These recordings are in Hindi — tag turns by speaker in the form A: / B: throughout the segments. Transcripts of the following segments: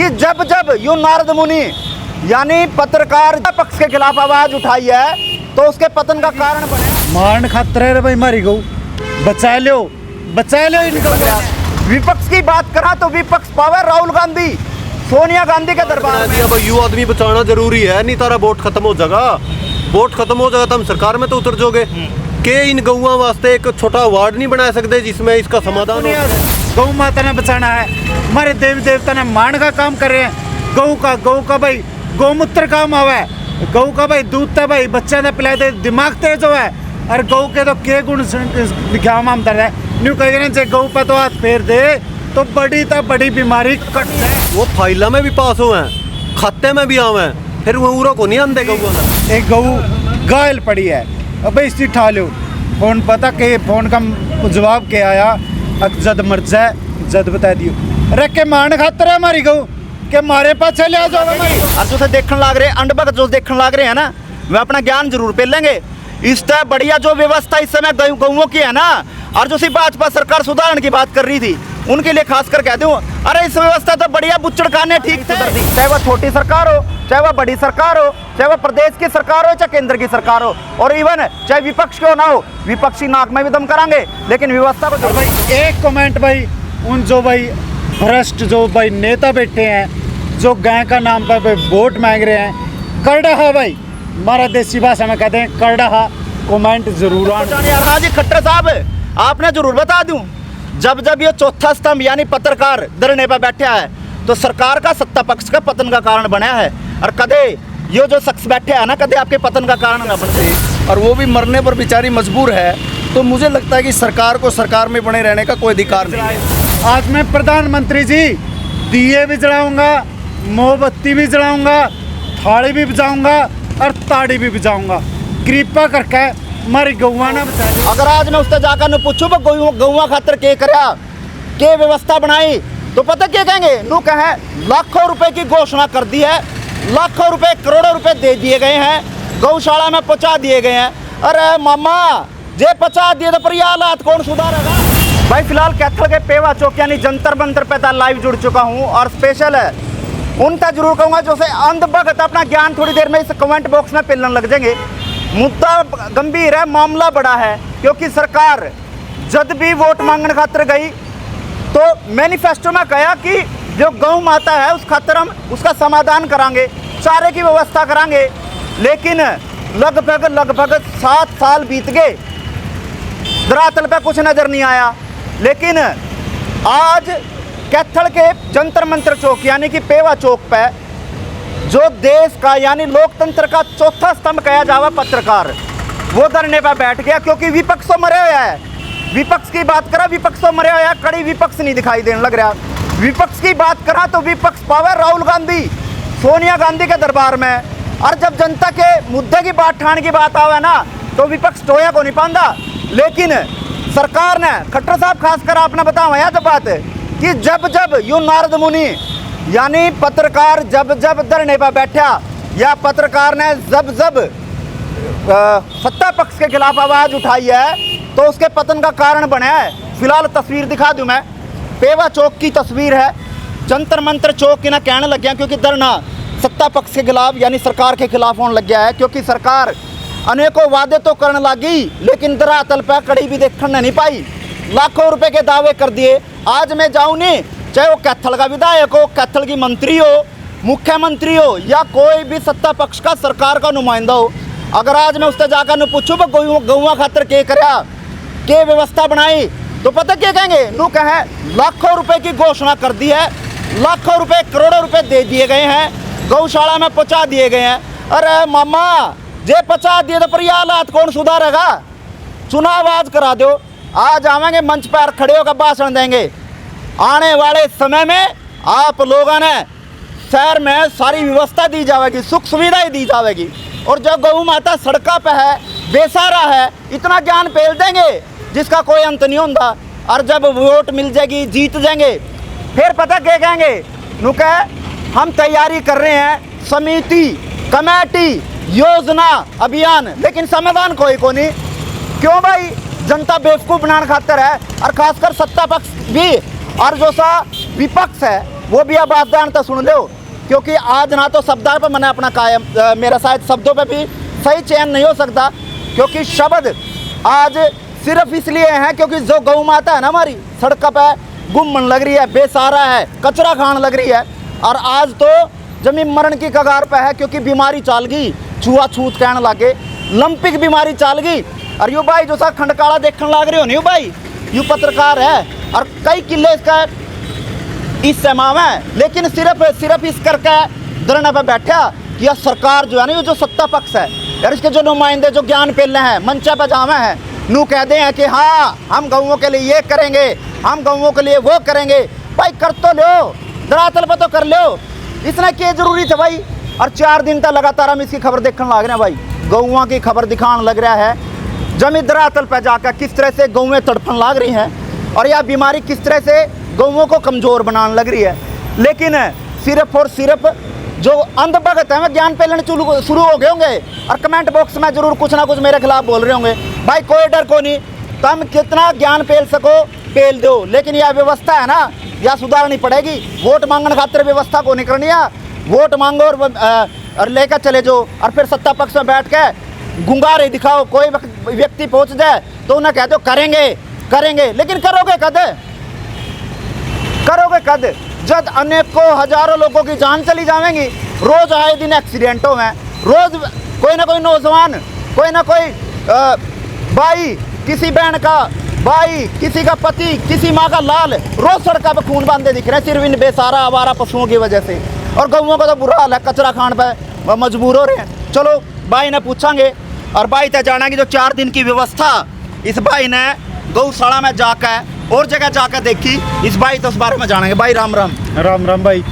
A: कि जब जब यूं नारद मुनि यानी पत्रकार पक्ष के खिलाफ आवाज उठाई है तो उसके पतन का कारण बने।
B: मारन खातर है भाई मारी गऊ, बचा लो इनको।
A: विपक्ष की बात करा तो विपक्ष पावर राहुल गांधी सोनिया गांधी के दरबार में।
C: भाई यू आदमी बचाना जरूरी है, नहीं तारा वोट खत्म हो जाएगा। वोट खत्म हो जाएगा तो हम सरकार में तो उतर जाओगे के इन गौओं वास्ते एक छोटा वार्ड नहीं बना सकते जिसमें इसका समाधान हो।
B: गौ माता ने बचाना है, हमारे देवी देवता ने मान का काम कर रहे हैं। गौ का भाई गौमूत्र काम आवा है, गौ का भाई दूध था भाई बच्चा ने पिलाए दे, दिमाग तेज हुआ है। और गौ के तो के गुण लिखा माम है न्यू कह गौ पर तो हाथ फेर दे तो बड़ी बीमारी कट जाए।
C: वो फाइला में भी पास हुए हैं, खाते में भी आवे हैं, फिर वो उरो को नहीं आंदे गौ।
B: एक गौ घायल पड़ी है, अब इसकी ठा लो फोन पता के फोन का जवाब के आया जद मर जाए जद बता दियो। अरे के मान खातर है हमारी गौ के मारे पास चले आ जाओ।
A: और जो से देखने लाग रहे अंडबक जो देखने लाग रहे हैं ना वे अपना ज्ञान जरूर पे लेंगे। इस तरह बढ़िया जो व्यवस्था इस समय गौओं की है ना, और जो सी भाजपा सरकार सुधारण की बात कर रही थी उनके लिए खासकर कह दूं, अरे इस व्यवस्था तो बढ़िया बुच्चड़ खाने ठीक सुधर दी। चाहे वह छोटी सरकार हो, चाहे वह बड़ी सरकार हो, चाहे वह प्रदेश की सरकार हो, चाहे केंद्र की सरकार हो, और इवन चाहे विपक्ष क्यों ना हो, विपक्षी नाक में भी दम करांगे लेकिन व्यवस्था को।
B: भाई एक कमेंट भाई उन जो भाई भ्रष्ट जो भाई नेता बैठे हैं जो गाय का नाम पर वोट मांग रहे हैं, करड़ा भाई हमारा देसी भाषा में कहते हैं करड़ा, कमेंट जरूर
A: हाँ जी खट्टर साहब आपने जरूर बता दूं, जब जब ये चौथा स्तंभ यानी पत्रकार धरने पर बैठा है तो सरकार का सत्ता पक्ष का पतन का कारण बना है। और कदे ये जो शख्स बैठे है ना कदे आपके पतन का कारण ना बने,
D: और वो भी मरने पर बेचारी मजबूर है। तो मुझे लगता है कि सरकार को सरकार में बने रहने का कोई अधिकार नहीं है।
B: आज मैं प्रधानमंत्री जी दिए भी जलाऊंगा, मोमबत्ती भी जलाऊंगा, थाली भी बजाऊंगा और ताड़ी भी बजाऊंगा, कृपा करके हमारी गौवा ना बचा दे।
A: अगर आज मैं उससे जाकर न पूछूं गौवा खातर के करया के व्यवस्था बनाई तो पता क्या कहेंगे, नू कहे लाखों रुपए की घोषणा कर दी है, लाखों रुपए करोड़ों रुपए दे दिए गए हैं, गौशाला में पहुंचा दिए गए हैं। अरे मामा जे पहुंचा दिए तो पर ये हालात कौन सुधारेगा। भाई फिलहाल कैथल के पेवा चौक यानी जंतर मंतर पे लाइव जुड़ चुका हूँ और स्पेशल है उनका जरूर कहूँगा जो से अंध भगत अपना ज्ञान थोड़ी देर में इस कमेंट बॉक्स में पिलने लग जाएंगे। मुद्दा गंभीर है, मामला बड़ा है, क्योंकि सरकार जब भी वोट मांगने खातर गई तो मैनिफेस्टो में कहा कि जो गौ माता है उस खातर हम उसका समाधान करांगे, चारे की व्यवस्था करांगे। लेकिन लगभग 7 साल बीत गए, धरातल पे कुछ नजर नहीं आया। लेकिन आज कैथल के जंतर मंतर चौक यानी कि पेवा चौक पे जो देश का यानी लोकतंत्र का चौथा स्तंभ कहा जावा पत्रकार, वो धरने पर बैठ गया क्योंकि विपक्ष तो मरे हुआ है। विपक्ष की बात करा विपक्ष तो मरे हुआ है, कड़ी विपक्ष नहीं दिखाई देने लग रहा। विपक्ष की बात करा तो विपक्ष पावर राहुल गांधी सोनिया गांधी के दरबार में। और जब जनता के मुद्दे की बात ठाण की बात आवे ना तो विपक्ष टोया को नहीं पांदा। लेकिन सरकार ने खट्टर साहब खासकर आपने बतावा याद बात कि जब जब यूं नारद मुनि यानी पत्रकार जब धरने पर बैठा या पत्रकार ने जब सत्ता पक्ष के खिलाफ आवाज उठाई है तो उसके पतन का कारण बना है। फिलहाल तस्वीर दिखा दूं मैं, पेवा चौक की तस्वीर है, जंतर मंतर चौक की ना कहने लग गया क्योंकि धरना सत्ता पक्ष के खिलाफ यानी सरकार के खिलाफ होने लग गया है। क्योंकि सरकार अनेकों वादे तो करने लगी लेकिन धरातल पर कड़ी भी देखने नहीं पाई, लाखों रुपए के दावे कर दिए। आज मैं जाऊँ नहीं, चाहे वो कैथल का विधायक हो, कैथल की मंत्री हो, मुख्यमंत्री हो या कोई भी सत्ता पक्ष का सरकार का नुमाइंदा हो, अगर आज मैं उससे जाकर न पूछूँ गौवा खातर के करया के व्यवस्था बनाई तो पता क्या कहेंगे, नू कहे लाखों रुपए की घोषणा कर दी है, लाखों रुपए करोड़ों रुपए दे दिए गए हैं, गौशाला में पहुंचा दिए गए हैं। अरे मामा जे पहुंचा दिए तो पर ये हालात कौन सुधारेगा। चुनाव आज करा दो, आज आवेंगे मंच पर खड़े होकर भाषण देंगे। आने वाले समय में आप लोगों ने शहर में सारी व्यवस्था दी जाएगी, सुख सुविधाएं दी जाएगी, और जो गौ माता सड़कों पे है, बेसहारा है, इतना ज्ञान पेल देंगे जिसका कोई अंत नहीं होता। और जब वोट मिल जाएगी, जीत जाएंगे, फिर पता क्या कहेंगे, नु कहे हम तैयारी कर रहे हैं समिति, कमेटी, योजना, अभियान, लेकिन समाधान कोई को नहीं। क्यों भाई, जनता बेवकूफ़ बनाने खातर है। और खासकर सत्ता पक्ष भी और जो सा विपक्ष है वो भी अब आदान तो सुन लो, क्योंकि आज ना तो शब्द पर मैंने अपना कायम मेरा शायद शब्दों पे भी सही चयन नहीं हो सकता, क्योंकि शब्द आज सिर्फ इसलिए हैं क्योंकि जो गौ माता है ना हमारी सड़क पे गुमन लग रही है, बेसहारा है, कचरा खान लग रही है, और आज तो जमीन मरण की कगार पे है, क्योंकि बीमारी चाल गई, छुआछूत कहने लगे, लंपिक बीमारी चाल गई। और यू भाई जो सा खंडकाला देखने लग रहे हो नहीं भाई, यू पत्रकार है और कई किले इसका इस समाव है, लेकिन सिर्फ इस करके धरने पर बैठा कि यह सरकार जो है ना, ये जो सत्ता पक्ष है यार, इसके जो नुमाइंदे जो ज्ञान पेलने हैं, मंचा पर जावे हैं, नू कहते हैं कि हाँ हम गौओं के लिए ये करेंगे, हम गौओं के लिए वो करेंगे। भाई कर तो लो, धरातल पर तो कर लो, इसने क्या जरूरी था भाई। और 4 दिन तक लगातार हम इसकी खबर देखने लग रहे हैं भाई, गौओं की खबर दिखाने लग रहा है, जमी धरातल पर जाकर किस तरह से गौएं तड़पन लग रही हैं, और यह बीमारी किस तरह से गौओं को कमज़ोर बनाने लग रही है। लेकिन सिर्फ और सिर्फ जो अंधभक्त हैं, ज्ञान पेलन शुरू हो गए होंगे और कमेंट बॉक्स में जरूर कुछ ना कुछ मेरे खिलाफ बोल रहे होंगे। भाई कोई डर को नहीं, तुम कितना ज्ञान पेल सको पेल दो, लेकिन यह व्यवस्था है ना, यह सुधारनी पड़ेगी। वोट मांगने खातिर व्यवस्था को नहीं करनी है, वोट मांगो और लेकर चले जाओ, और फिर सत्ता पक्ष में बैठ के गुंगारे दिखाओ। कोई व्यक्ति पहुंच जाए तो उन्हें कह दो करेंगे करेंगे, लेकिन करोगे कद? करोगे कद जब अनेकों हजारों लोगों की जान चली जाएंगी? रोज आए दिन एक्सीडेंटों में, रोज कोई ना कोई नौजवान, कोई ना कोई भाई, किसी बहन का भाई, किसी का पति, किसी माँ का लाल, रोज सड़कों पर खून बांधे दिख रहे हैं सिर्फ इन बेसहारा आवारा पशुओं की वजह से। और गौओं का तो बुरा हाल है, कचरा खान पर मजबूर हो रहे हैं। चलो भाई ने पूछांगे, और भाई तय जाना कि जो 4 दिन की व्यवस्था इस भाई ने गौशाला में जाकर और जगह जाकर देखी, इस भाई तो उस बारे में जानेंगे। भाई राम राम।
B: राम राम भाई।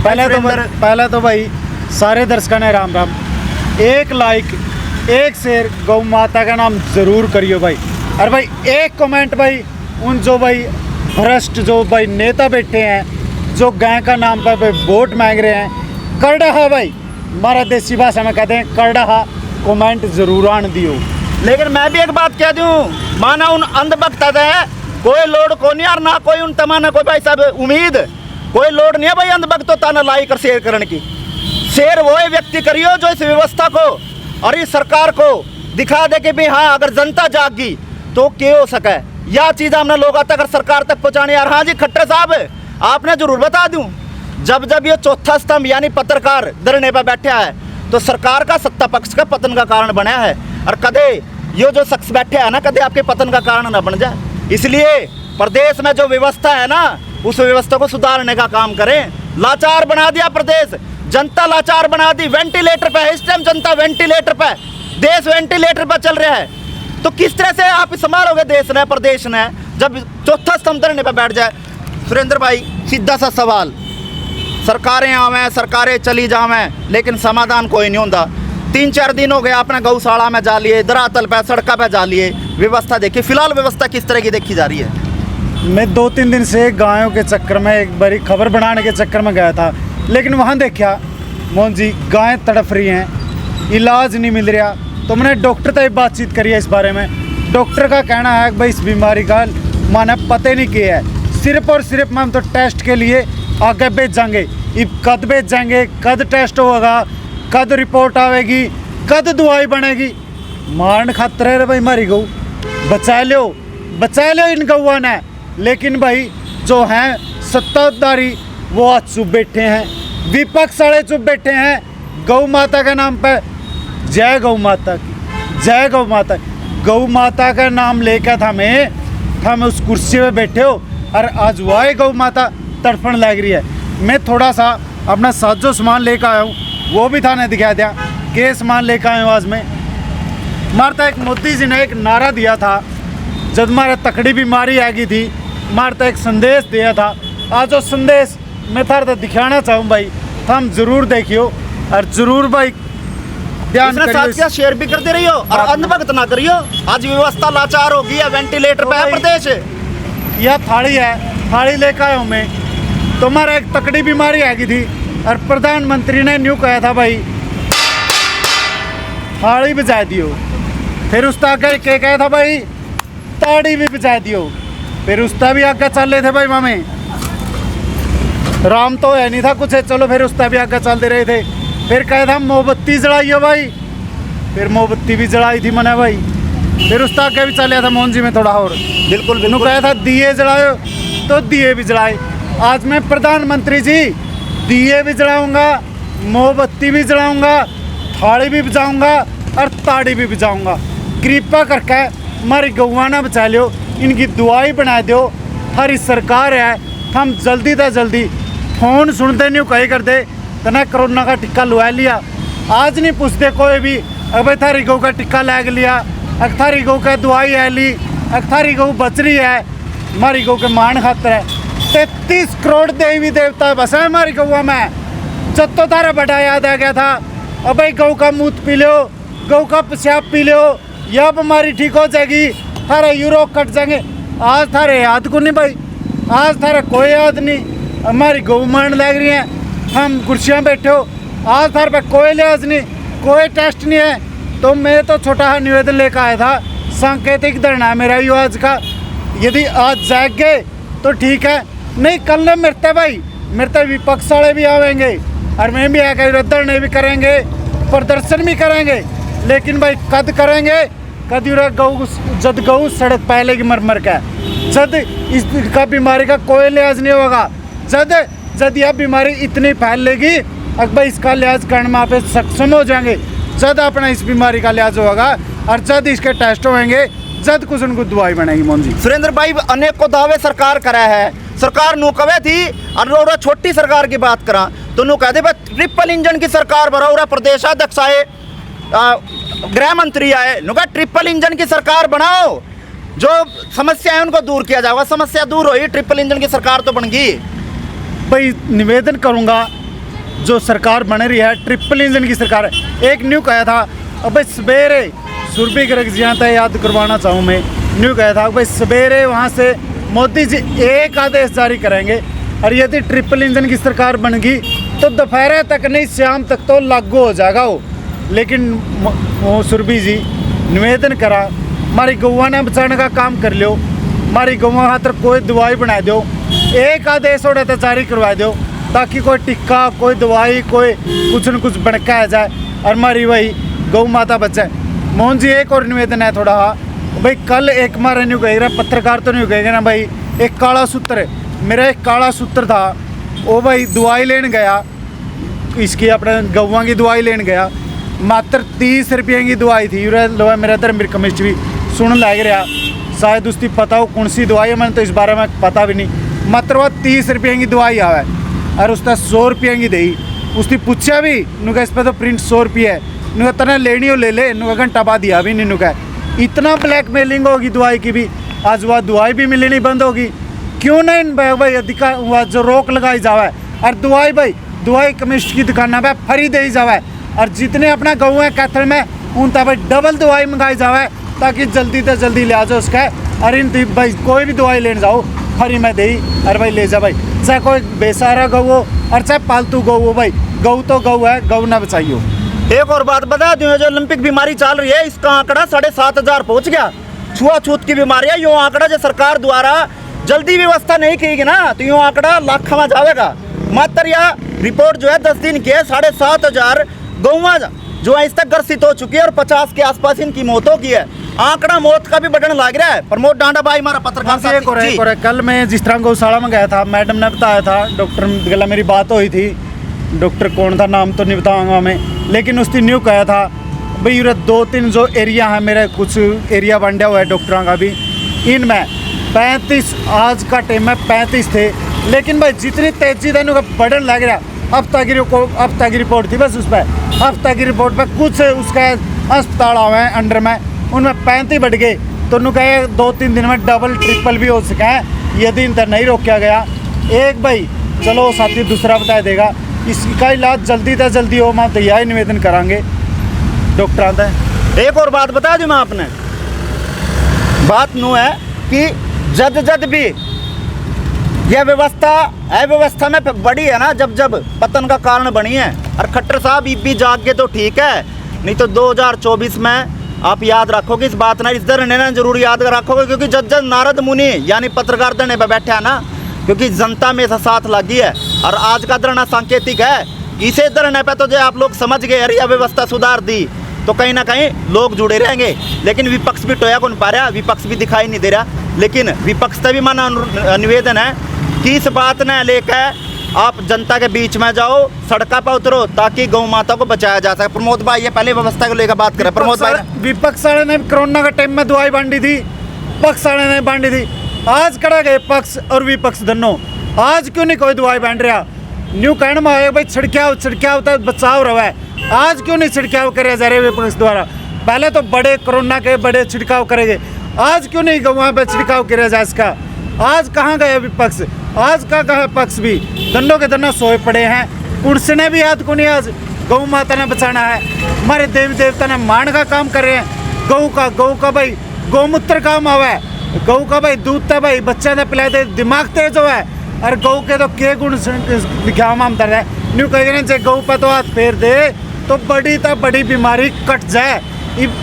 B: पहले तो भाई सारे दर्शकों ने राम राम। एक लाइक, एक शेयर गौ माता का नाम जरूर करियो भाई। और भाई एक कमेंट भाई उन जो भाई भ्रष्ट जो भाई नेता बैठे हैं, जो गाय का नाम पर वोट मांग रहे हैं, करडहा भाई, हमारा देसी भाषा में कहते हैं करडहा, कमेंट जरूर आन दियो।
A: लेकिन मैं भी एक बात कह दूं, माना उन अंधभक्त है, कोई लोड को नहीं, और ना कोई उन तमाना कोई भाई साहब उम्मीद, कोई लोड नहीं है भाई अंधभक्तों ताना लाइक और शेयर करने की। शेयर वो व्यक्ति करियो जो इस व्यवस्था को और इस सरकार को दिखा दे कि भाई हाँ, अगर जनता जागी तो क्या हो सके, यह चीज़ हमने लोगों तक और सरकार तक पहुँचानी। यार हाँ जी खट्टर साहब, आपने जरूर बता दूं, जब ये चौथा स्तंभ यानी पत्रकार धरने पर बैठा है, तो सरकार का सत्ता पक्ष का पतन का कारण बना है, और कदे ये जो शख्स बैठे है ना, कदे आपके पतन का कारण ना बन जाए। इसलिए प्रदेश में जो व्यवस्था है ना, उस व्यवस्था को सुधारने का काम करें। लाचार बना दिया प्रदेश, जनता लाचार बना दी, वेंटिलेटर पे है इस टाइम जनता, वेंटिलेटर पे, देश वेंटिलेटर पे चल रहा है। तो किस तरह से आप संभालोगे देश ने, प्रदेश ने, जब चौथा स्तंभ धरने पे बैठ जाए? सुरेंद्र भाई सीधा सा सवाल, सरकारें आवें, सरकारें चली जावें, लेकिन समाधान कोई नहीं होता। 3-4 दिन हो गए आपने गौशाला में जा लिए, धरातल पे सड़क पे जा लिए, व्यवस्था देखी, फिलहाल व्यवस्था किस तरह की देखी जा रही है?
B: मैं 2-3 दिन से गायों के चक्कर में एक बारी खबर बनाने के चक्कर में गया था, लेकिन वहाँ देखा मोहन जी गायें तड़प रही हैं, इलाज नहीं मिल रहा। तो मैंने डॉक्टर तक बातचीत करी है इस बारे में। डॉक्टर का कहना है कि भाई इस बीमारी का माना पता नहीं क्या है, सिर्फ और सिर्फ हम तो टेस्ट के लिए आगे भेजेंगे। ये कद भेजेंगे, कद टेस्ट होगा, कद रिपोर्ट आएगी, कद दवाई बनेगी, मारन खातर है भाई हमारी गऊ, बचा लो इन गौआ ने। लेकिन भाई जो हैं सत्ताधारी वो आज चुप बैठे हैं, विपक्ष वाले चुप बैठे हैं। गौ माता के नाम पे जय गौ माता की, जय गौ माता। गौ माता का नाम लेकर हम उस कुर्सी पे बैठे हो, और आज वही गौ माता तड़फन लग रही है। मैं थोड़ा सा अपना साजो सामान लेकर आया हूँ, वो भी थाने दिखा दिया के सामान लेकर आया हूँ। आज में मारता एक मोदी जी ने एक नारा दिया था जब हमारे तकड़ी बीमारी आ गई थी, मारता एक संदेश दिया था। आज वो संदेश मैं थारे दिखाना चाहूँ भाई, हम जरूर देखियो और जरूर भाई ध्यान
A: साथ क्या शेयर भी करते रहियो और अंधभक्त ना करियो। आज व्यवस्था लाचार होगी है, वेंटिलेटर पे है प्रदेश।
B: यह थाली है, थाली लेकर आया हूँ मैं। तुम्हारा एक तकड़ी बीमारी आ गई थी और प्रधानमंत्री ने न्यू कहा था भाई थाली बजा दियो, फिर उसका आगे क्या कहा था भाई ताड़ी भी बजा दियो, फिर उसका भी आगे चल रहे थे भाई मामे। राम तो है नहीं था कुछ है, चलो फिर उसका भी आगे चलते रहे थे। फिर कहा था मोमबत्ती जलाइयो भाई, फिर मोमबत्ती भी जलाई थी मैंने भाई। फिर उसका आगे भी चलिया था मोहन जी में थोड़ा और,
A: बिल्कुल
B: इन्हों कहा था दिए जलाओ, तो दिए भी जलाए। आज मैं प्रधानमंत्री जी दिए भी जलाऊंगा, मोमबत्ती भी जलाऊंगा, थाली भी बजाऊंगा और ताड़ी भी बजाऊंगा। कृपा करके हमारी गौवा ना बचा लियो, इनकी दुआई बना दो। हमारी सरकार है, हम जल्दी से जल्दी फोन सुनते नहीं कहीं करते तो ना कोरोना का टिक्का लगा लिया। आज नहीं पूछते कोई भी, अब थारी गौ का टिक्का लग लिया, अब थारी गौ का दवाई है ली, अब थारी गौ बच रही है, हमारी गौ के मान खातर है। 33 करोड़ देवी देवता बसा है हमारी गौवा में। जब तो तारा बड़ा याद आ गया था, अब भाई गौ का मूत पी लो, गौ का पेशाब पी लो, यह बीमारी ठीक हो जाएगी, थारे यूरो कट जाएंगे। आज थारे याद को नहीं भाई, आज थारा कोई याद नहीं। हमारी गौ मान लग रही है, हम कुर्सियाँ बैठे हो, आज थारे पे कोई लिहाज नहीं, कोई टेस्ट नहीं है। तो मैं तो छोटा सा निवेदन लेकर आया था, सांकेतिक धरना है मेरा यू आज का। यदि आज जाग गए तो ठीक है, नहीं कल ने मरते भाई, मरते विपक्ष वाले भी आवेंगे और मैं भी आकर धरने भी करेंगे, प्रदर्शन भी करेंगे। लेकिन भाई कद करेंगे, कद गऊ जद गऊ सड़क पहलेगी मर मर के, जद इसका बीमारी का कोई लिहाज नहीं होगा, जद यह बीमारी इतनी फैलेगी अब भाई इसका लिहाज करने में आप सक्षम हो जाएंगे, जद अपना इस बीमारी का लिहाज होगा और जद इसके टेस्ट होंगे, जद कुछ उनको दवाई बनेगी। मोहन जी
A: सुरेंद्र भाई अनेकों दावे सरकार करा है, सरकार नु कवे थी और छोटी सरकार की बात करा तो नु कहते भाई ट्रिपल इंजन की सरकार बराबर प्रदेशाध्यक्ष आए, गृह मंत्री आए, नुका ट्रिपल इंजन की सरकार बनाओ, जो समस्या है उनको दूर किया जाएगा। समस्या दूर हुई, ट्रिपल इंजन की सरकार तो बन गई।
B: भाई निवेदन करूंगा, जो सरकार बन रही है ट्रिपल इंजन की सरकार है। एक न्यू कहा था अब भाई सवेरे सुरभि गर्ग जी यहाँ तक याद करवाना चाहूँ मैं, न्यू कहा था भाई सवेरे वहाँ से मोदी जी एक आदेश जारी करेंगे और यदि ट्रिपल इंजन की सरकार बन गई तो दोपहर तक नहीं शाम तक तो लागू हो जाएगा वो। लेकिन वो सुरभि जी निवेदन करा, हमारी गौवा ने बचाने का काम कर लो, हमारी गौवा खातर कोई दवाई बना दो, एक आदेश और तो जारी करवा दो ताकि कोई टिक्का, कोई दवाई, कोई कुछ न कुछ बनका जाए और हमारी वही गौ माता बचे। मोहन जी एक और निवेदन है थोड़ा, भाई कल एक मारे नहीं कहेगा, पत्रकार तो नहीं कहेगा ना भाई, एक काला सूत्र, मेरा एक काला सूत्र था, वो भाई दवाई लेने गया, इसकी अपने गौवा की दवाई लेने गया, मात्र 30 रुपये की दवाई थी। मेरा धर्मवीर कमिस्ट भी सुन लग रहा, शायद उसकी पता हो कौन सी दवाई है, मैंने तो इस बारे में पता भी नहीं। मात्र वह 30 रुपये की दवाई आवे और उसका 100 रुपये की दी। उसकी पूछा भी, नुका इस पर तो प्रिंट 100 रुपये है, नुका तना लेनी हो ले ले, नुका घंटा बाद दिया भी नहीं। नुका इतना ब्लैकमेलिंग होगी दवाई की भी, आज वह दवाई भी मिलनी बंद होगी। क्यों नहीं भाई अधिकार वह जो रोक लगाई जावे और दवाई भाई दवाई कमिस्ट की दुकाना पे फ्री दी जावे और जितने अपना गऊ है कैथल में उन तक भाई डबल दवाई मंगाई जावे ताकि जल्दी से जल्दी ले जाओ उसका। और इन भाई कोई भी दवाई लेने जाओ फ्री में दे अरे भाई ले जा भाई, चाहे कोई बेसहारा गऊ हो और चाहे पालतू गऊ हो, भाई गऊ तो गऊ है, गऊ ना बचाइयो।
A: एक और बात बता दूं, जो ओलंपिक बीमारी चल रही है इसका आंकड़ा 7,500 पहुंच गया। छुआछूत की बीमारी है, यो आंकड़ा जो सरकार द्वारा जल्दी व्यवस्था नहीं की ना तो यो आंकड़ा लाख में जाएगा। मात्र यह रिपोर्ट जो है 10 दिन की है, 7,500 गौवा जो है इस तक ग्रसित हो चुकी है और 50 के आसपास इनकी मौतों की है। आंकड़ा मौत का भी बढ़ने लग रहा है। प्रमोद डांडा भाई हमारा पत्रकार साथी।
B: कल मैं जिस तरह गौशाला में गया था, मैडम ने बताया था, डॉक्टर गला मेरी बात हुई थी, डॉक्टर कौन था नाम तो नहीं बताऊंगा मैं, लेकिन उसने न्यू कहा था भाई ये 2-3 जो एरिया है, मेरे कुछ एरिया बांटा हुआ है डॉक्टरों का भी, इनमें 35 आज का टाइम में 35 थे, लेकिन भाई जितनी तेजी से बढ़ने लग रहा। हफ्ता की रिपोर्ट थी बस, उस पर हफ्ता की रिपोर्ट पर कुछ उसका अस्पताल हुए हैं अंडर में, उनमें 35 बढ़ गए। तो उन्होंने कहे 2-3 दिन में डबल ट्रिपल भी हो सके हैं यदि इन तक नहीं रोका गया। एक भाई चलो साथी दूसरा बता देगा, इसका इलाज जल्दी से जल्दी हो, मैं तो यही निवेदन करांगे डॉक्टर आता है।
A: एक और बात बता दूं मैं आपने, बात नू है कि जद भी यह व्यवस्था अव्यवस्था में बड़ी है ना, जब पतन का कारण बनी है। और खट्टर साहब भी जाग के तो ठीक है, नहीं तो 2024 में आप याद रखोगे इस बात ना, इस धरने ना जरूर याद रखोगे, क्योंकि जब नारद मुनि यानी पत्रकार धरने पर बैठा है ना, क्योंकि जनता में ऐसा साथ लगी है। और आज का धरना सांकेतिक है, इसे धरने पे तो जो आप लोग समझ गए अरे व्यवस्था सुधार दी तो कहीं ना कहीं लोग जुड़े रहेंगे। लेकिन विपक्ष भी टोया कौन पा रहा, विपक्ष भी दिखाई नहीं दे रहा। लेकिन विपक्ष से भी माना निवेदन है कि इस बात ने लेकर आप जनता के बीच में जाओ, सड़का पर उतरो ताकि गौ माता को बचाया जा सके। प्रमोद भाई ये पहले व्यवस्था को लेकर बात करें। प्रमोद भाई,
B: विपक्ष वाले ने कोरोना के टाइम में दवाई बांटी थी, पक्ष वाले ने बांटी थी। आज कड़ा गए पक्ष और विपक्ष दोनों, आज क्यों नहीं कोई दवाई बांट रहा? न्यू कहने में आए भाई छिड़काव तो बचाव रहा है, आज क्यों नहीं छिड़काव करे जा रहे विपक्ष द्वारा? पहले तो बड़े कोरोना के बड़े छिड़काव करेंगे, आज क्यों नहीं वहाँ पे छिड़काव किया जाए इसका? आज कहाँ गए विपक्ष, आज का कहा पक्ष भी, दोनों के दोनों सोए पड़े हैं। उनसे भी याद को नहीं, आज गौ माता ने बचाना है, हमारे देवी देवता ने मान का काम कर रहे हैं। गौ का भाई गौमूत्र काम आवा है, गौ का भाई दूध था भाई बच्चा ने पिलाए दे, दिमाग तेज हुआ है। और गौ के तो के गुण लिखा हम तर है न्यू कह गौ पर तो हाथ फेर दे तो बड़ी बीमारी कट जाए,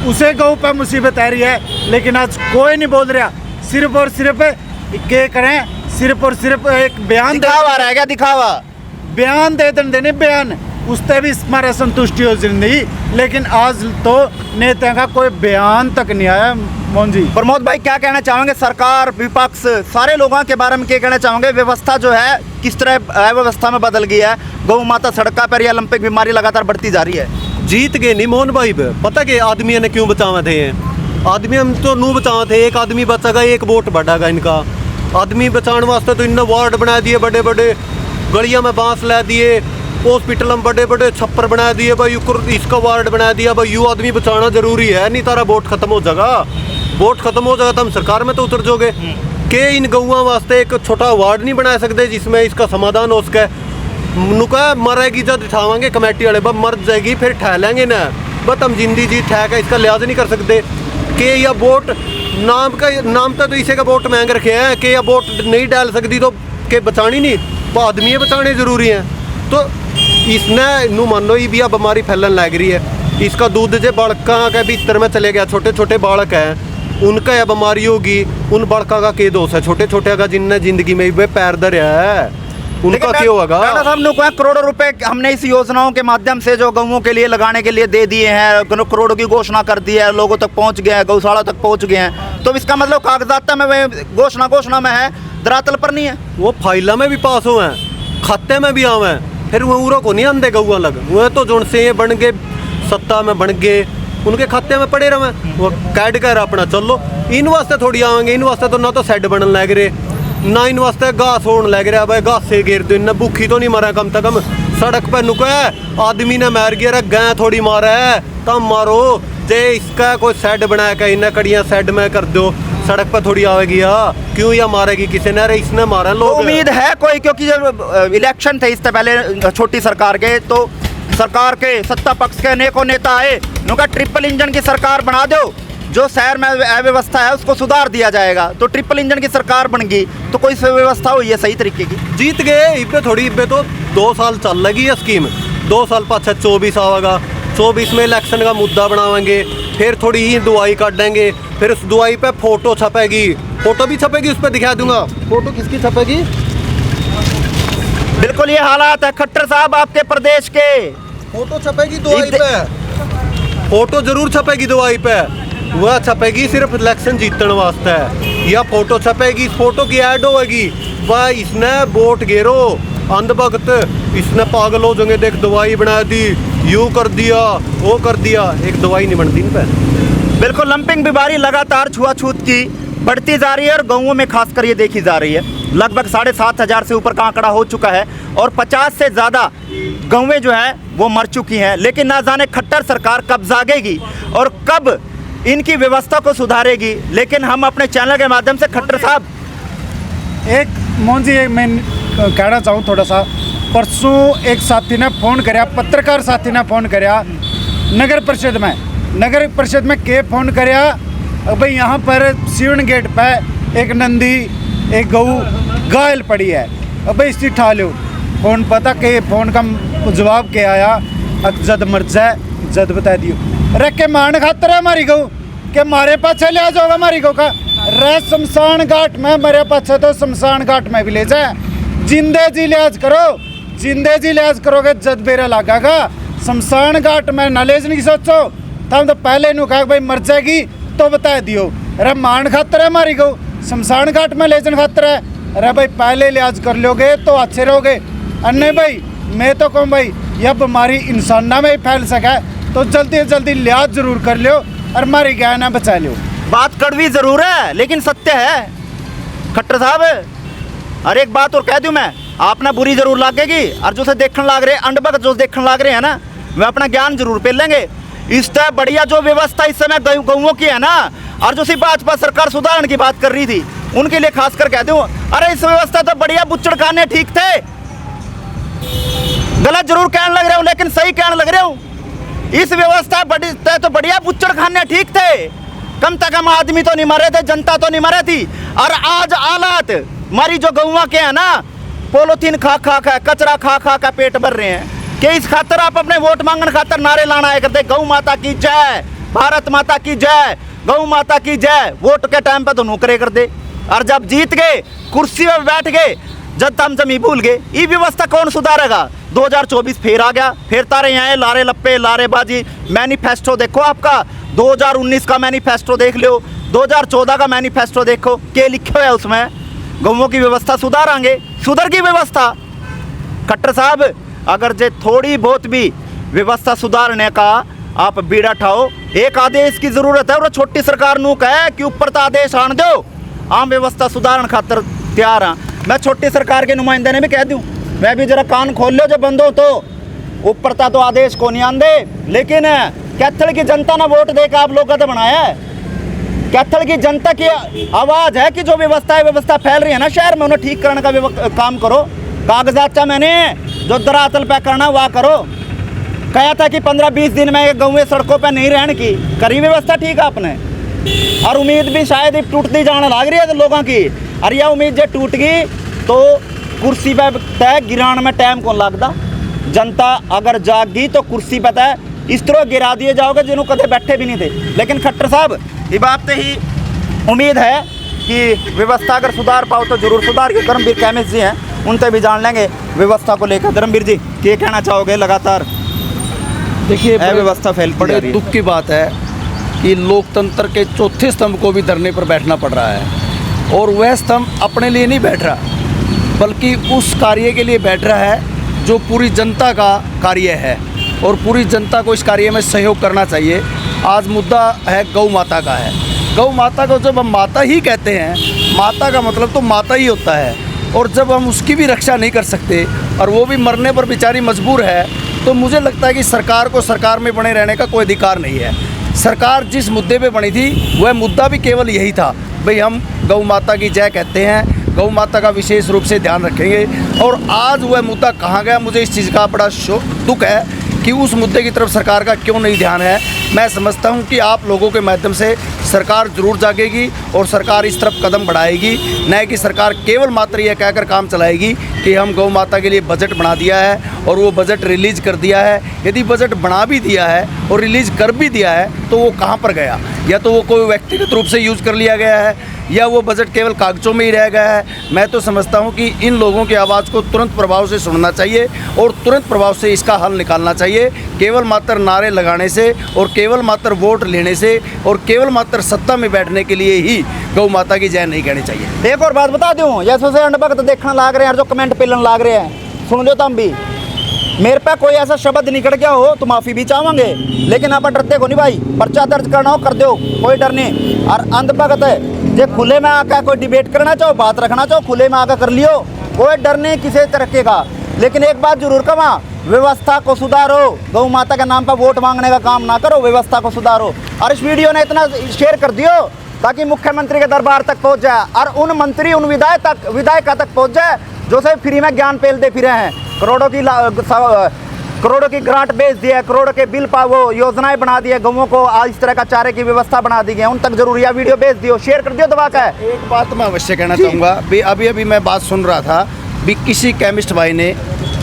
B: उसे गौ पर मुसीबत आ रही है। लेकिन आज कोई नहीं बोल रहा, सिर्फ और सिर्फ क्या करें, सिर्फ और सिर्फ एक बयान
A: दिखावा रह गया, दिखावा
B: बयान दे देने बयान, उससे भी हमारा संतुष्टि हो जिंदगी। लेकिन आज तो नेता का कोई बयान तक नहीं आया। मोहन जी,
A: प्रमोद भाई क्या कहना चाहोगे? सरकार विपक्ष सारे लोगों के बारे में क्या कहना चाहोगे? व्यवस्था जो है किस तरह अव्यवस्था में बदल गई है, गौ माता सड़का पर या ओलंपिक बीमारी लगातार बढ़ती जा रही है।
C: जीत गए नहीं मोहन भाई, पता कि आदमी ने क्यों बचावे थे? आदमी हम तो नू बचावे थे, एक आदमी बचेगा एक वोट बढ़ेगा इनका। आदमी बचाने वास्ते तो इनने वार्ड बना दिए, बड़े बड़े गलियां में बांस ला दिए, हॉस्पिटल में बड़े बड़े छप्पर बना दिए भाई, इसका वार्ड बना दिया भाई। यू आदमी बचाना जरूरी है, नहीं तारा वोट खत्म हो जाएगा। वोट खत्म हो जाएगा तो हम सरकार में तो उतर जाओगे। के इन गौआ वास्ते एक छोटा वार्ड नहीं बना सकते जिसमें इसका समाधान हो सके? नुका मरेगी जब उठावांगे कमेटी वाले, बस मर जाएगी फिर ठह लेंगे ना, बस हम जिंदी जी ठहका इसका लिहाज नहीं कर सकते। के या वोट नाम तो इसे का वोट महंग रखे हैं कि या वोट नहीं डाल सकती तो के बचानी नहीं, तो आदमी बचाने जरूरी हैं। तो इसने नू मान लो भी बीमारी फैलन लग रही है, इसका दूध जो बालका के भीतर में चले गया, छोटे छोटे बालक हैं उनका यह बीमारी होगी, उन बालका का के दोष है, छोटे छोटे का जिनने जिंदगी में वे पैर धरे है उनका क्यों होगा?
A: डॉक्टर साहब ने करोड़ों रुपए हमने इस योजनाओं के माध्यम से जो गौओं के लिए लगाने के लिए दे दिए हैं, करोड़ों की घोषणा कर दी है, लोगों तक पहुंच गए हैं, गौशाला तक पहुंच गए हैं। तो इसका मतलब कागजात में घोषणा में है, धरातल पर नहीं है।
C: वो फाइला में भी पास हुए हैं, खाते में भी आवे हैं, फिर वो उरो को नहीं आंदे गौआ लग, वो तो जोन से ये बन गए सत्ता में बन गए, उनके खाते में पड़े रहे, वो कैड कर अपना चलो। इन वास्ते थोड़ी आवेंगे, इन वास्ते तो ना तो सेड बनने लग रहे, ना इन वास्ते घास होने लग रहा भाई, घास से गिर दो, इन्हें भूखी तो नहीं मारा कम से कम। सड़क पर नुका है आदमी ने मार गया, गाय थोड़ी मारा है तब मारो, जे इसका कोई सेड बनाया का इन्हें कड़ियाँ सेड में कर दो, सड़क पर थोड़ी आवेगी। क्यों या मारेगी किसी ने? अरे इसने मारा लोग।
A: उम्मीद है कोई, क्योंकि जब इलेक्शन थे इससे पहले छोटी सरकार के, तो सरकार के सत्ता पक्ष के अनेकों नेता आए, उनका ट्रिपल इंजन की सरकार बना दो, जो शहर में अव्यवस्था है उसको सुधार दिया जाएगा। तो ट्रिपल इंजन की सरकार बन गई तो कोई व्यवस्था हुई है सही तरीके की?
C: जीत गए इब्बे थोड़ी, इब्बे तो 2 साल चल लगी है स्कीम, 2 साल पाछे 24 आवेगा, 24 में इलेक्शन का मुद्दा बनावेंगे, फिर थोड़ी ही दवाई काट देंगे, फिर उस दवाई पे फोटो छपेगी, फोटो भी छपेगी, उस पर दिखा दूंगा फोटो किसकी छपेगी।
A: बिल्कुल ये हालात है खट्टर साहब आपके प्रदेश के।
C: फोटो छपेगी दवाई पे, फोटो जरूर छपेगी दवाई पे, वह छपेगी सिर्फ इलेक्शन जीतने वास्ते, या फोटो छपेगी, इस फोटो की ऐड होगी, वह इसने वोट गिरो अंधभक्त, इसने पागल हो जाएंगे, देख दवाई बना दी, यूँ कर दिया वो कर दिया, एक दवाई नहीं बनती इन पर।
A: बिल्कुल लंपिंग बीमारी लगातार छुआछूत की बढ़ती जा रही है और गाँवों में खासकर ये देखी जा रही है। लगभग 7,500 से ऊपर का आंकड़ा हो चुका है और 50 से ज़्यादा गाँवें जो है वो मर चुकी हैं। लेकिन ना जाने खट्टर सरकार कब जागेगी और कब इनकी व्यवस्था को सुधारेगी। लेकिन हम अपने चैनल के माध्यम से खट्टर साहब
B: एक मोहन जी मैं कहना चाहूँ थोड़ा सा, परसों एक साथी ने फ़ोन कराया, पत्रकार साथी ने फ़ोन कराया नगर परिषद में के फ़ोन कराया भाई यहाँ पर सीवन गेट पे एक नंदी एक गऊ घायल पड़ी है, अब भाई इसकी ठा लो। फ़ोन पता के फ़ोन का जवाब क्या आया, जद मर जाए जद बता दियो, रख के मान खातर है हमारी गऊ के मारे पास चले आ जाओगा हमारी गऊ का, रे शमशान घाट में मेरे पास तो शमशान घाट में भी ले जाए। जिंदे जी लिहाज करो, जिंदे जी लिहाज करोगे जद बेरा लागेगा। शमशान घाट में नलेज नहीं सोचो, तब तो पहले नु कहा भाई मर जाएगी तो बता दियो। अरे मान खातर है मारी गो, शमशान घाट में ले जाने खातर है। अरे भाई पहले लिहाज कर लोगे तो अच्छे रहोगे। अन्य भाई मैं तो कहूँ भाई यह बीमारी इंसाना में ही फैल सका है तो जल्दी से जल्दी लिहाज जरूर कर लो और मारी गया ना बचा लो।
A: बात कड़वी जरूर है लेकिन सत्य है खट्टर साहब। और एक बात और कह दूं मैं, आपने बुरी जरूर लागेगी और जो से देखने लाग रहे अंडबक जो देखने लाग रहे हैं ना, वे अपना ज्ञान जरूर पे लेंगे। इससे बढ़िया जो व्यवस्था इस समय गऊओं की है ना, और जो सी भाजपा सरकार सुधारण की बात कर रही थी उनके लिए खासकर कह दूं, अरे इस व्यवस्था तो बढ़िया बुच्चड़ खाने ठीक थे। गलत जरूर कहने लग रहे हो लेकिन सही कहने लग रहे हो। इस व्यवस्था बड़ी तो बढ़िया बुच्चड़ खाने ठीक थे। कम से कम आदमी तो नहीं मरे थे, जनता तो नहीं मरे थी। और आज हालात हमारी जो गौवा के हैं ना, पोलोथीन खा खा का कचरा खा खा का पेट भर रहे हैं कि इस खातर आप अपने वोट मांगने खातर नारे लाना है करते, गौ माता की जय, भारत माता की जय, गौ माता की जय। वोट के टाइम पे तो नौकरे कर दे और जब जीत गए कुर्सी में बैठ गए जब तम जमी भूल गए। ये व्यवस्था कौन सुधारेगा? 2024 फिर आ गया, फिर तारे यहाँ लारे लप्पे लारेबाजी। मैनिफेस्टो देखो आपका, 2019 का मैनिफेस्टो देख लो, 2014 का मैनिफेस्टो देखो, क्या लिखे है उसमें? गौओं की व्यवस्था सुधारेंगे, सुधर की व्यवस्था। खट्टर साहब अगर जे थोड़ी बहुत भी व्यवस्था सुधारने का आप बीड़ा ठाओ, एक आदेश की जरूरत है और छोटी सरकार नू कहे कि ऊपर तो आदेश आन दो, आम व्यवस्था सुधारण खातर तैयार हाँ। मैं छोटी सरकार के नुमाइंदे ने भी कह दूं, मैं भी जरा कान खोल लो जब बंद हो तो, ऊपर तो आदेश को नहीं आंदे। लेकिन कैथल की जनता ने वोट देकर आप लोगों का तो बनाया है। कैथल की जनता की आवाज है कि जो व्यवस्था फैल रही है ना शहर में, उन्हें ठीक करने का काम करो। कागजात चाह मैंने जो दरातल पे करना वह करो। कहा था कि 15-20 दिन में गाँव सड़कों पे नहीं रहने की, करी व्यवस्था ठीक आपने। और उम्मीद भी शायद ही टूटती जाने लग रही है लोगों की। और यह उम्मीद जब टूट गई तो कुर्सी पे तय गिराने में टाइम कौन लगता। जनता अगर जाग गई तो कुर्सी पे तय इस तरह गिरा दिए जाओगे जिन्होंने कदे बैठे भी नहीं थे। लेकिन खट्टर साहब ये बात से ही उम्मीद है कि व्यवस्था अगर सुधार पाओ तो जरूर सुधार के। धर्मवीर केमिस्ट जी हैं, उनसे भी जान लेंगे व्यवस्था को लेकर। धर्मवीर जी क्या कहना चाहोगे? लगातार
D: देखिए
A: व्यवस्था फैल
D: बड़े दुख की बात है कि लोकतंत्र के चौथे स्तंभ को भी धरने पर बैठना पड़ रहा है। और वह स्तंभ अपने लिए नहीं बैठ रहा बल्कि उस कार्य के लिए बैठ रहा है जो पूरी जनता का कार्य है और पूरी जनता को इस कार्य में सहयोग करना चाहिए। आज मुद्दा है गौ माता का है। गौ माता को जब हम माता ही कहते हैं, माता का मतलब तो माता ही होता है, और जब हम उसकी भी रक्षा नहीं कर सकते और वो भी मरने पर बेचारी मजबूर है, तो मुझे लगता है कि सरकार को सरकार में बने रहने का कोई अधिकार नहीं है। सरकार जिस मुद्दे पे बनी थी वह मुद्दा भी केवल यही था, भाई हम गौ माता की जय कहते हैं, गौ माता का विशेष रूप से ध्यान रखेंगे। और आज वह मुद्दा कहाँ गया, मुझे इस चीज़ का बड़ा दुख है कि उस मुद्दे की तरफ सरकार का क्यों नहीं ध्यान है। मैं समझता हूं कि आप लोगों के माध्यम से सरकार जरूर जागेगी और सरकार इस तरफ कदम बढ़ाएगी, न कि सरकार केवल मात्र यह कहकर काम चलाएगी कि हम गौ माता के लिए बजट बना दिया है और वो बजट रिलीज़ कर दिया है। यदि बजट बना भी दिया है और रिलीज़ कर भी दिया है तो वो कहाँ पर गया? या तो वो कोई व्यक्तिगत रूप से यूज़ कर लिया गया है या वो बजट केवल कागजों में ही रह गया है। मैं तो समझता हूं कि इन लोगों की आवाज़ को तुरंत प्रभाव से सुनना चाहिए और तुरंत प्रभाव से इसका हल निकालना चाहिए। केवल मात्र नारे लगाने से और केवल मात्र वोट लेने से और केवल मात्र सत्ता में बैठने के लिए ही गौ माता की जय नहीं कहनी चाहिए।
A: एक और बात बता दूं, जैसे से अंडभक्त देखने लाग रहे हैं और जो कमेंट पेलन लाग रहे हैं, सुन लो तुम भी। मेरे पे कोई ऐसा शब्द निकल गया हो तो माफ़ी भी चाहेंगे, लेकिन आप डरते को नहीं भाई। पर्चा दर्ज करना हो कर दो, कोई डर नहीं। और अंधभक्त है जो खुले में आकर कोई डिबेट करना चाहो, बात रखना चाहो, खुले में आकर कर लियो, कोई डर नहीं किसी तरक्की का। लेकिन एक बात जरूर कमा, व्यवस्था को सुधारो। गौ माता के नाम पर वोट मांगने का काम ना करो, व्यवस्था को सुधारो। और इस वीडियो ने इतना शेयर कर दियो ताकि मुख्यमंत्री के दरबार तक पहुंच जाए और उन मंत्री उन विधायक तक पहुंच जाए जो से फ्री में ज्ञान पेलते फिरे हैं। करोड़ों की ग्रांट बेच दी है, करोड़ों के बिल वो योजनाएं बना दी है, गौओं को आज इस तरह का चारे की व्यवस्था बना दी गई है, उन तक जरूर यह वीडियो भेज दियो, शेयर कर दियो दबा का।
D: एक बात मैं अवश्य कहना चाहूँगा, अभी मैं बात सुन रहा था भी किसी केमिस्ट भाई ने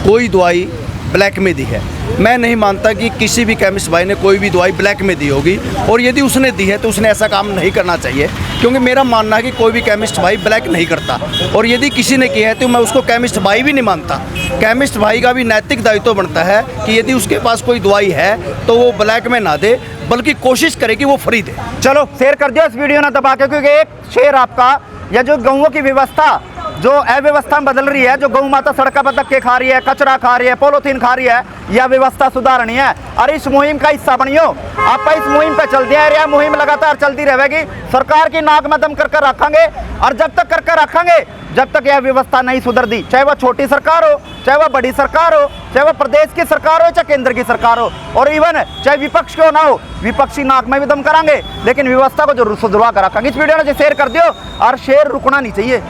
D: कोई दवाई ब्लैक में दी है। मैं नहीं मानता कि किसी भी केमिस्ट भाई ने कोई भी दवाई ब्लैक में दी होगी, और यदि उसने दी है तो उसने ऐसा काम नहीं करना चाहिए, क्योंकि मेरा मानना है कि कोई भी केमिस्ट भाई ब्लैक नहीं करता। और यदि किसी ने किया है तो मैं उसको केमिस्ट भाई भी नहीं मानता। केमिस्ट भाई का भी नैतिक दायित्व बनता है कि यदि उसके पास कोई दवाई है तो वो ब्लैक में ना दे, बल्कि कोशिश करे कि वो फ्री दे।
A: चलो शेयर कर दियो इस वीडियो ना दबा के, क्योंकि एक शेयर आपका या जो गऊओं की व्यवस्था जो अव्यवस्था में बदल रही है, जो गौ माता सड़क पर धक्के खा रही है, कचरा खा रही है, पॉलीथीन खा रही है, यह व्यवस्था सुधारनी है। और इस मुहिम का हिस्सा बनियो, आप इस मुहिम पे चल दिया। यह मुहिम लगातार चलती रहेगी, सरकार की नाक में दम कर रखेंगे, और जब तक कर रखेंगे जब तक यह व्यवस्था नहीं सुधरती, चाहे वह छोटी सरकार हो, चाहे वह बड़ी सरकार हो, चाहे वह प्रदेश की सरकार हो, चाहे केंद्र की सरकार हो, और इवन चाहे विपक्ष क्यों ना हो, विपक्षी नाक में भी दम कराएंगे, लेकिन व्यवस्था को जरूर सुधरवा कर रखेंगे। इस वीडियो ने शेयर कर दियो, और शेयर रुकना नहीं चाहिए।